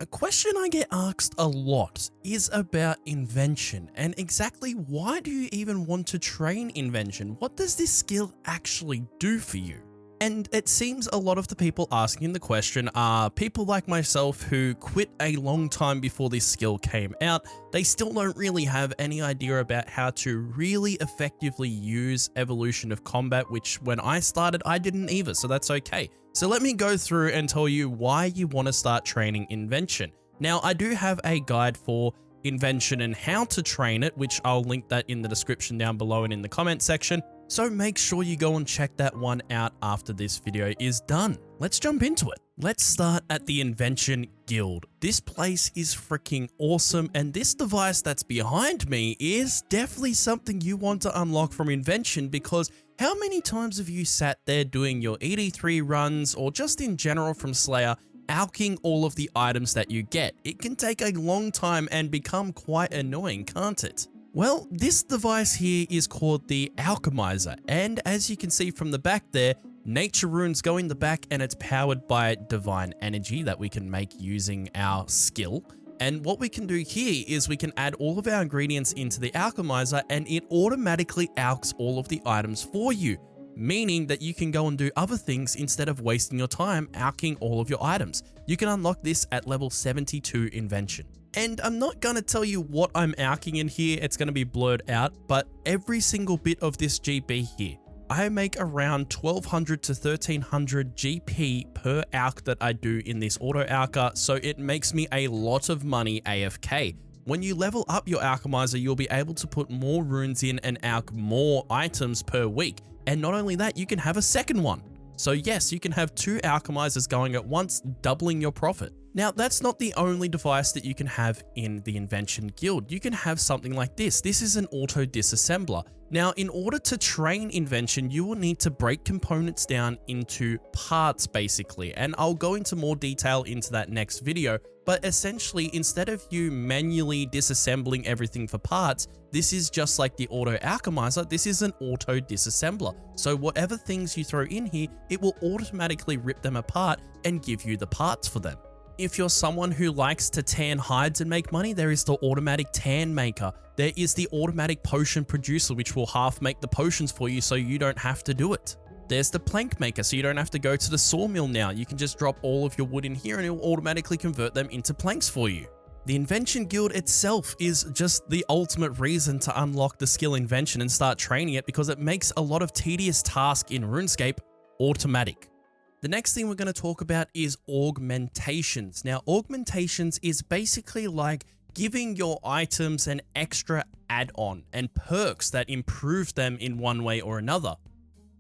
A question I get asked a lot is about Invention, and exactly why do you even want to train Invention? What does this skill actually do for you? And it seems a lot of the people asking the question are people like myself who quit a long time before this skill came out. They still don't really have any idea about how to really effectively use Evolution of Combat, which when I started, I didn't either, so that's okay. So let me go through and tell you why you want to start training Invention. Now, I do have a guide for Invention and how to train it, which I'll link that in the description down below and in the comment section. So make sure you go and check that one out after this video is done. Let's jump into it. Let's start at the Invention Guild. This place is freaking awesome, and this device that's behind me is definitely something you want to unlock from Invention, because how many times have you sat there doing your ED3 runs or just in general from Slayer, alching all of the items that you get? It can take a long time and become quite annoying, can't it? Well, this device here is called the Alchemizer, and as you can see from the back there, nature runes go in the back and it's powered by divine energy that we can make using our skill. And what we can do here is we can add all of our ingredients into the Alchemizer and it automatically alchs all of the items for you, meaning that you can go and do other things instead of wasting your time alching all of your items. You can unlock this at level 72 Invention. And I'm not going to tell you what I'm alching in here, it's going to be blurred out, but every single bit of this GP here, I make around 1200 to 1300 GP per alch that I do in this auto alcher, so it makes me a lot of money AFK. When you level up your Alchemizer, you'll be able to put more runes in and alch more items per week. And not only that, you can have a second one. So yes, you can have two Alchemizers going at once, doubling your profit. Now, that's not the only device that you can have in the Invention Guild. You can have something like this. This is an auto disassembler. Now, in order to train Invention, you will need to break components down into parts, basically. And I'll go into more detail into that next video. But essentially, instead of you manually disassembling everything for parts, this is just like the auto alchemizer. This is an auto disassembler. So whatever things you throw in here, it will automatically rip them apart and give you the parts for them. If you're someone who likes to tan hides and make money, there is the automatic tan maker. There is the automatic potion producer, which will half make the potions for you so you don't have to do it. There's the plank maker, so you don't have to go to the sawmill now. You can just drop all of your wood in here and it will automatically convert them into planks for you. The Invention Guild itself is just the ultimate reason to unlock the skill Invention and start training it, because it makes a lot of tedious tasks in RuneScape automatic. The next thing we're going to talk about is Augmentations. Now, Augmentations is basically like giving your items an extra add-on and perks that improve them in one way or another.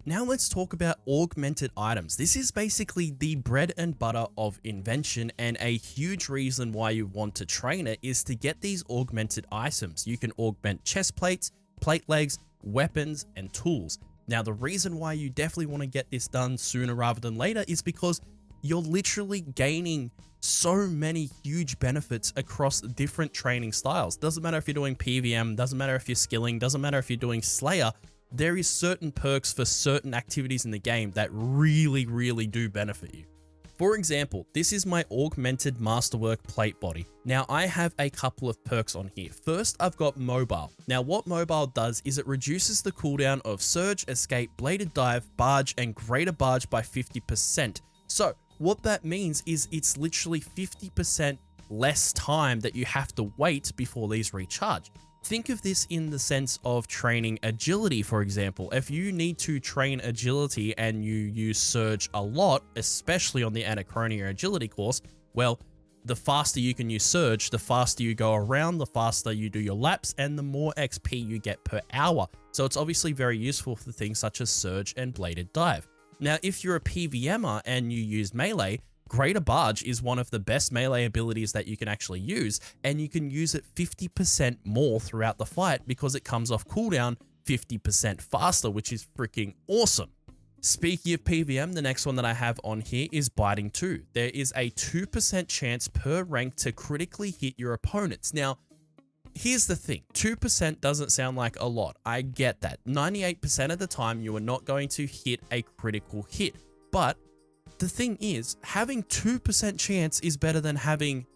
Now let's talk about Augmented Items. This is basically the bread and butter of Invention, and a huge reason why you want to train it is to get these Augmented Items. You can augment chest plates, plate legs, weapons, and tools. Now, the reason why you definitely want to get this done sooner rather than later is because you're literally gaining so many huge benefits across different training styles. Doesn't matter if you're doing PVM, doesn't matter if you're skilling, doesn't matter if you're doing Slayer. There is certain perks for certain activities in the game that really do benefit you. For example, this is my Augmented Masterwork plate body. Now, I have a couple of perks on here. First, I've got Mobile. Now, what Mobile does is it reduces the cooldown of Surge, Escape, Bladed Dive, Barge, and Greater Barge by 50%. So, what that means is it's literally 50% less time that you have to wait before these recharge. Think of this in the sense of training agility, for example. If you need to train agility and you use Surge a lot, especially on the Anachronia agility course, well, the faster you can use Surge, the faster you go around, the faster you do your laps, and the more XP you get per hour. So it's obviously very useful for things such as Surge and Bladed Dive. Now, if you're a PVMer and you use Melee, Greater Barge is one of the best melee abilities that you can actually use, and you can use it 50% more throughout the fight because it comes off cooldown 50% faster, which is freaking awesome. Speaking of PVM, the next one that I have on here is Biting 2. There is a 2% chance per rank to critically hit your opponents. Now, here's the thing, 2% doesn't sound like a lot. I get that. 98% of the time, you are not going to hit a critical hit, but the thing is, having 2% chance is better than having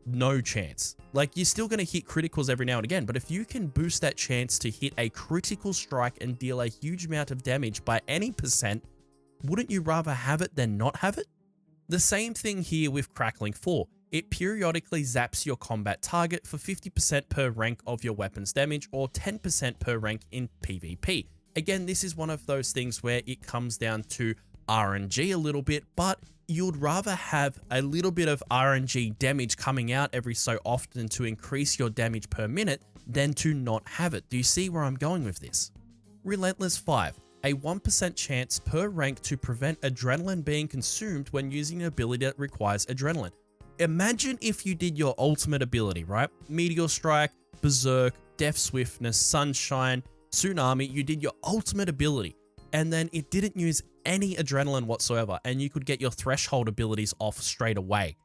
no chance. Like, you're still going to hit criticals every now and again, but if you can boost that chance to hit a critical strike and deal a huge amount of damage by any percent, wouldn't you rather have it than not have it? The same thing here with Crackling 4. It periodically zaps your combat target for 50% per rank of your weapon's damage or 10% per rank in PvP. Again, this is one of those things where it comes down to RNG a little bit, but you'd rather have a little bit of RNG damage coming out every so often to increase your damage per minute than to not have it. Do you see where I'm going with this? Relentless 5. A 1% chance per rank to prevent adrenaline being consumed when using an ability that requires adrenaline. Imagine if you did your ultimate ability, right? Meteor Strike, Berserk, Death Swiftness, Sunshine, Tsunami, you did your ultimate ability, and then it didn't use any adrenaline whatsoever, and you could get your threshold abilities off straight away.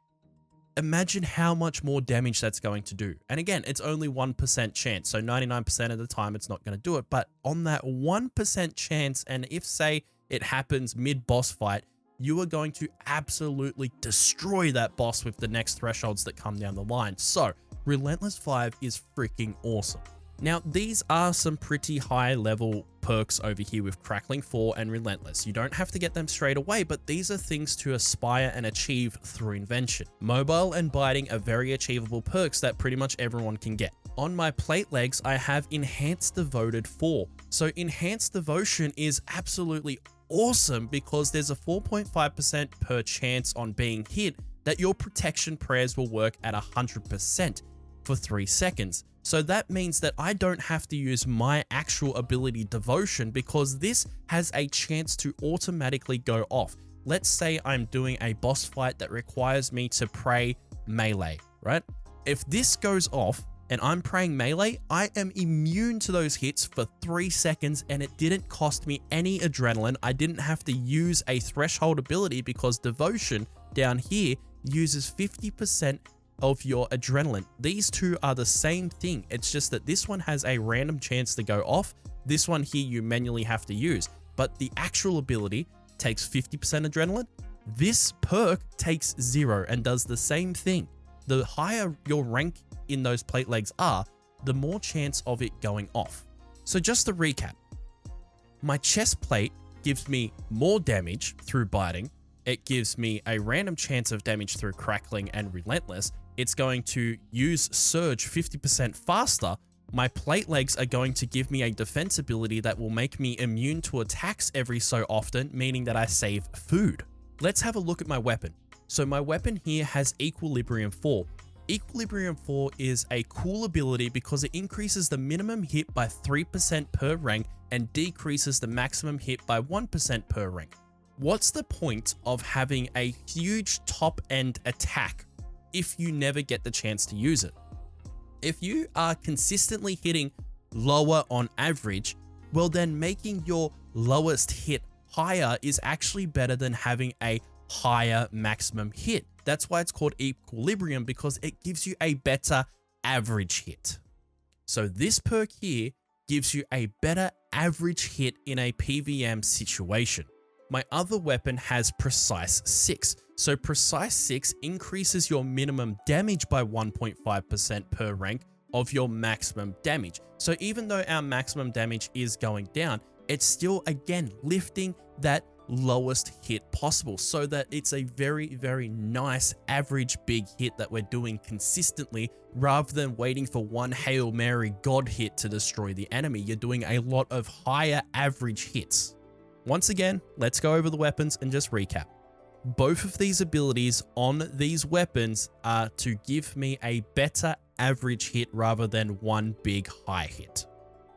Imagine how much more damage that's going to do. And again, it's only 1% chance, so 99% of the time it's not going to do it, but on that 1% chance, and if say it happens mid-boss fight, you are going to absolutely destroy that boss with the next thresholds that come down the line. So, Relentless 5 is freaking awesome. Now, these are some pretty high level perks over here with Crackling 4 and Relentless. You don't have to get them straight away, but these are things to aspire and achieve through Invention. Mobile and Biting are very achievable perks that pretty much everyone can get. On my plate legs, I have Enhanced Devoted 4. So Enhanced Devotion is absolutely awesome because there's a 4.5% per chance on being hit that your protection prayers will work at 100% for 3 seconds. So that means that I don't have to use my actual ability Devotion because this has a chance to automatically go off. Let's say I'm doing a boss fight that requires me to pray melee, right? If this goes off and I'm praying melee, I am immune to those hits for 3 seconds and it didn't cost me any adrenaline. I didn't have to use a threshold ability because Devotion down here uses 50% of your adrenaline. These two are the same thing. It's just that this one has a random chance to go off. This one here you manually have to use, but the actual ability takes 50% adrenaline. This perk takes 0 and does the same thing. The higher your rank in those plate legs are, the more chance of it going off. So just to recap, my chest plate gives me more damage through biting. It gives me a random chance of damage through Crackling and Relentless. It's going to use Surge 50% faster. My plate legs are going to give me a defense ability that will make me immune to attacks every so often, meaning that I save food. Let's have a look at my weapon. So my weapon here has Equilibrium 4. Equilibrium 4 is a cool ability because it increases the minimum hit by 3% per rank and decreases the maximum hit by 1% per rank. What's the point of having a huge top-end attack if you never get the chance to use it? If you are consistently hitting lower on average, well then making your lowest hit higher is actually better than having a higher maximum hit. That's why it's called Equilibrium, because it gives you a better average hit. So this perk here gives you a better average hit in a PvM situation. My other weapon has Precise 6. So Precise 6 increases your minimum damage by 1.5% per rank of your maximum damage. So even though our maximum damage is going down, it's still, again, lifting that lowest hit possible so that it's a very, very nice average big hit that we're doing consistently rather than waiting for one Hail Mary God hit to destroy the enemy. You're doing a lot of higher average hits. Once again, let's go over the weapons and just recap. Both of these abilities on these weapons are to give me a better average hit rather than one big high hit.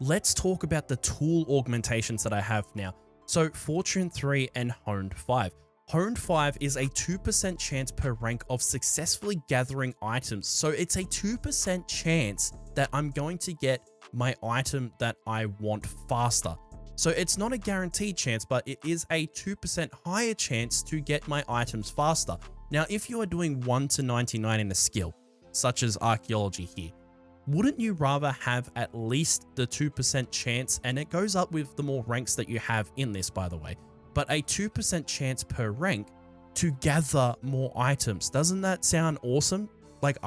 Let's talk about the tool augmentations that I have now. So Fortune 3 and Honed 5. Honed 5 is a 2% chance per rank of successfully gathering items. So it's a 2% chance that I'm going to get my item that I want faster. So it's not a guaranteed chance, but it is a 2% higher chance to get my items faster. Now, if you are doing 1 to 99 in a skill, such as archaeology here, wouldn't you rather have at least the 2% chance, and it goes up with the more ranks that you have in this, by the way, but a 2% chance per rank to gather more items? Doesn't that sound awesome? like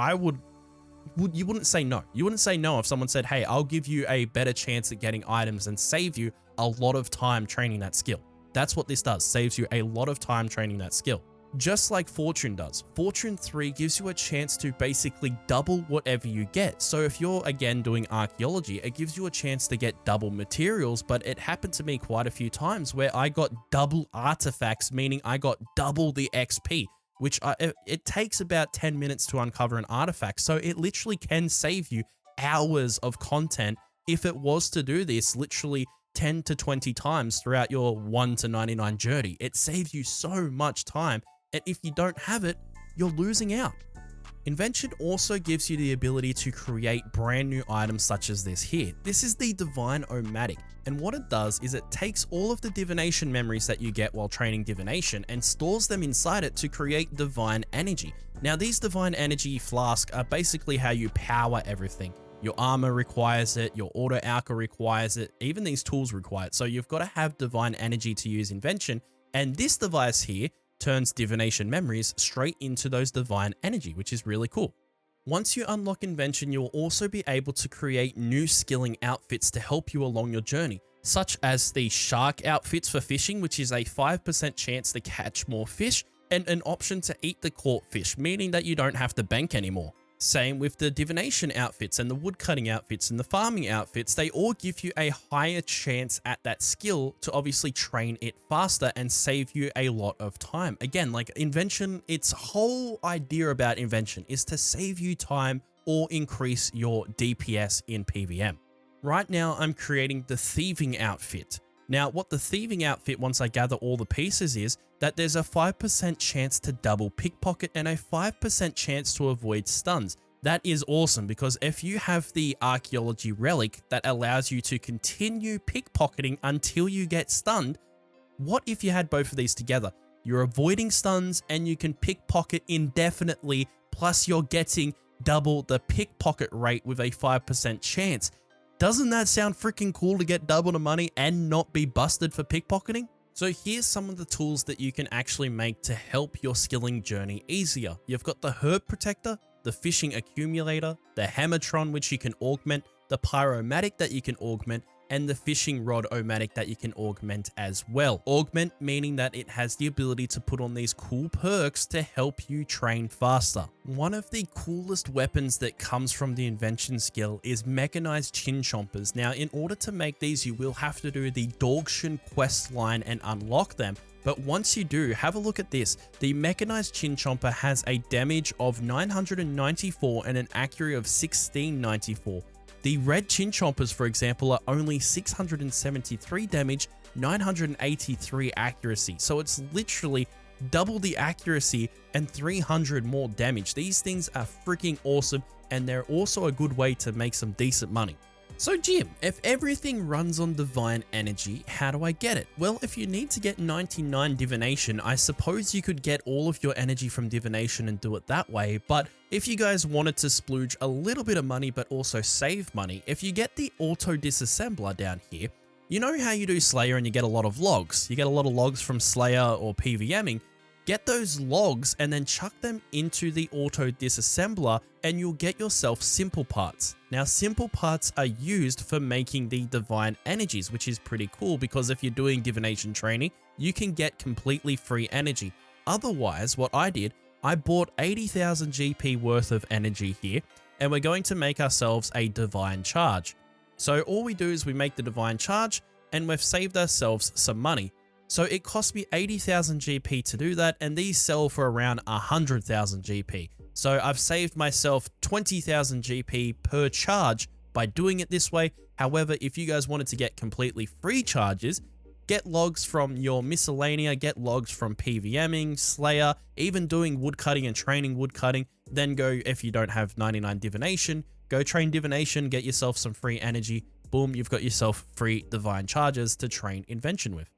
you wouldn't say no. You wouldn't say no if someone said, hey, I'll give you a better chance at getting items and save you a lot of time training that skill. That's what this does, saves you a lot of time training that skill. Just like Fortune does. Fortune 3 gives you a chance to basically double whatever you get. So if you're again doing archaeology, it gives you a chance to get double materials, but it happened to me quite a few times where I got double artifacts, meaning I got double the XP, which it takes about 10 minutes to uncover an artifact. So it literally can save you hours of content if it was to do this literally 10 to 20 times throughout your 1 to 99 journey. It saves you so much time, and if you don't have it, you're losing out. Invention also gives you the ability to create brand new items such as this here. This is the Divine Omatic, and what it does is it takes all of the divination memories that you get while training divination and stores them inside it to create divine energy. Now these divine energy flasks are basically how you power everything. Your armor requires it, your auto alchemy requires it, even these tools require it. So you've got to have divine energy to use Invention, and this device here turns divination memories straight into those divine energy, which is really cool. Once you unlock Invention, you'll also be able to create new skilling outfits to help you along your journey, such as the shark outfits for fishing, which is a 5% chance to catch more fish, and an option to eat the caught fish, meaning that you don't have to bank anymore. Same with the divination outfits and the woodcutting outfits and the farming outfits. They all give you a higher chance at that skill to obviously train it faster and save you a lot of time. Again, like Invention, its whole idea about Invention is to save you time or increase your DPS in PVM. Right now, I'm creating the Thieving Outfit. Now, what the Thieving Outfit, once I gather all the pieces, is that there's a 5% chance to double pickpocket and a 5% chance to avoid stuns. That is awesome, because if you have the archaeology relic that allows you to continue pickpocketing until you get stunned, what if you had both of these together? You're avoiding stuns and you can pickpocket indefinitely, plus you're getting double the pickpocket rate with a 5% chance. Doesn't that sound freaking cool to get double the money and not be busted for pickpocketing? So here's some of the tools that you can actually make to help your skilling journey easier. You've got the Herb Protector, the Fishing Accumulator, the Hammertron, which you can augment, the Pyromatic that you can augment, and the Fishing Rod Omatic that you can augment as well. Augment meaning that it has the ability to put on these cool perks to help you train faster. One of the coolest weapons that comes from the Invention skill is Mechanized Chin Chompers. Now, in order to make these, you will have to do the Dorgshan quest line and unlock them. But once you do, have a look at this. The Mechanized Chin Chomper has a damage of 994 and an accuracy of 1694. The red Chin Chompers, for example, are only 673 damage, 983 accuracy. So it's literally double the accuracy and 300 more damage. These things are freaking awesome, and they're also a good way to make some decent money. So Jim, if everything runs on divine energy, how do I get it? Well, if you need to get 99 divination, I suppose you could get all of your energy from divination and do it that way, but if you guys wanted to splooge a little bit of money but also save money, if you get the auto disassembler down here, you know how you do Slayer and you get a lot of logs? You get a lot of logs from Slayer or PVMing. Get those logs and then chuck them into the auto disassembler and you'll get yourself simple parts. Now, simple parts are used for making the divine energies, which is pretty cool because if you're doing divination training, you can get completely free energy. Otherwise, what I did, I bought 80,000 GP worth of energy here, and we're going to make ourselves a divine charge. So all we do is we make the divine charge and we've saved ourselves some money. So it cost me 80,000 GP to do that, and these sell for around 100,000 GP. So I've saved myself 20,000 GP per charge by doing it this way. However, if you guys wanted to get completely free charges, get logs from your miscellanea, get logs from PVMing, Slayer, even doing woodcutting and training woodcutting, then go, if you don't have 99 divination, go train divination, get yourself some free energy. Boom, you've got yourself free divine charges to train Invention with.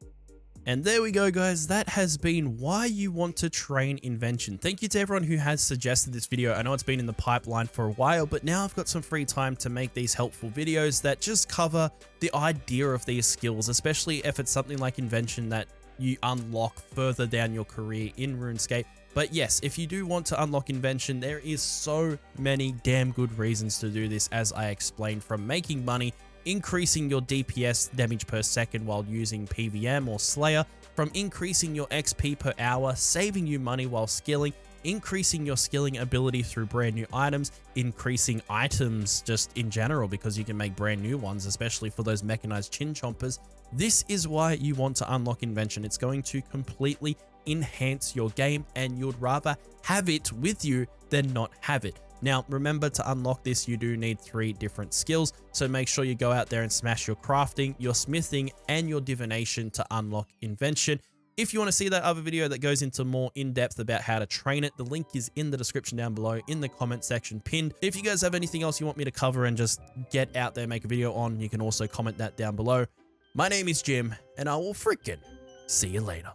And there we go, guys. That has been why you want to train Invention. Thank you to everyone who has suggested this video. I know it's been in the pipeline for a while, but now I've got some free time to make these helpful videos that just cover the idea of these skills, especially if it's something like Invention that you unlock further down your career in RuneScape. But yes, if you do want to unlock Invention, there is so many damn good reasons to do this, as I explained, from making money, increasing your DPS, damage per second, while using PVM or Slayer, from increasing your XP per hour, saving you money while skilling, increasing your skilling ability through brand new items, increasing items just in general because you can make brand new ones, especially for those mechanized chin chompers. This is why you want to unlock Invention. It's going to completely enhance your game, and you'd rather have it with you than not have it. Now, remember, to unlock this, you do need 3 different skills, so make sure you go out there and smash your crafting, your smithing, and your divination to unlock Invention. If you want to see that other video that goes into more in-depth about how to train it, the link is in the description down below in the comment section pinned. If you guys have anything else you want me to cover and just get out there, make a video on, you can also comment that down below. My name is Jim, and I will freaking see you later.